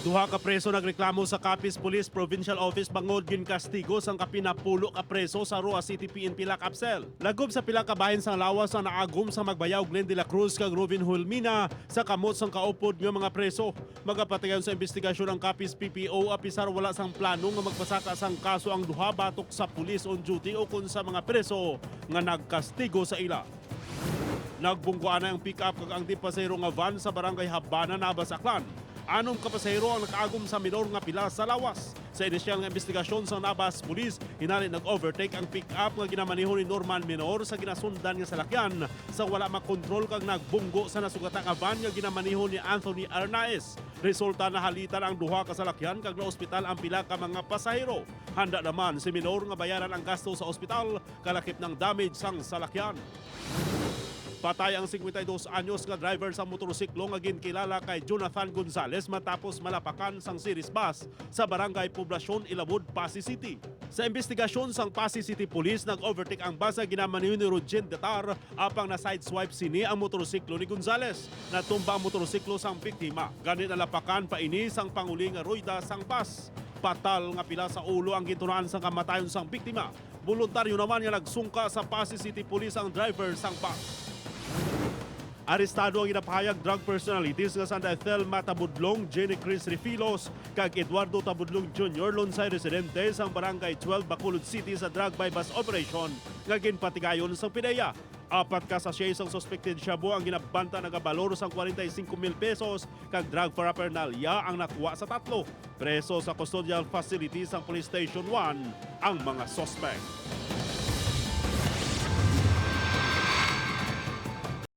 Duha ka preso nagreklamo sa Capiz Police Provincial Office bangod ginkastigo sang kapinapulo ka preso sa Roa City PNP Lakapsel. Lagob sa pila ka bahin sang lawas ang naagom sa magbayaw Glenn de la Cruz kag Robin Hulmina sa kamot sang kaupod nga mga preso. Magapatigayon sa investigasyon ang Capiz PPO apisar wala sang plano nga magpasaka sang kaso ang duha batok sa police on duty o kun sa mga preso nga nagkastigo sa ila. Nagbungguan na ang pick-up kag ang dipasero nga van sa barangay Habana, Nabas-Aklan. Anom ka pasahero ang nakaagom sa minor nga pila sa lawas. Sa inisyal nga investigasyon sa Nabas Police, hinali nag-overtake ang pick-up nga ginamaneho ni Norman Minor sa ginasundan nga salakyan sa wala makontrol kag nagbunggo sa nasugata nga van nga ginamaneho ni Anthony Arnaez. Resulta na halitan ang duha ka salakyan kag na-ospital ang pila ka mga pasahero. Handa naman si Minor nga bayaran ang gasto sa ospital kalakip ng damage sang salakyan. Patay ang 52 anyos nga driver sa motorsiklo nga ginkilala kay Jonathan Gonzales matapos malapakan sang series bus sa barangay Poblacion, Ilabud, Pasig City. Sa investigasyon sang Pasig City Police, nag-overtake ang bus nga ginamaneho ni Rogen Detar apang na sideswipe sini ang motorsiklo ni Gonzales. Natumba ang motorsiklo sang biktima. Ganit nalapakan pa ini sang panguling nga rueda sang bus. Patal nga pila sa ulo ang gitunaan sang kamatayon sang biktima. Voluntaryo naman nga nagsungka sa Pasig City Police ang driver sang bus. Arestado ang inapahayag drug personalities nga Santa Thelma Tabudlong, Jenny Chris Refilos, kag Eduardo Tabudlong Jr. Lonsay residente sang barangay 12 Bacolod City sa drug bypass operation nga ginpatigayon sa PIDEA. Apat ka sachet sang suspected shabu ang ginabanta nagabalor sang 45,000 pesos kag drug paraphernalia ang nakuha sa tatlo. Preso sa custodial facility sang Police Station 1 ang mga suspect.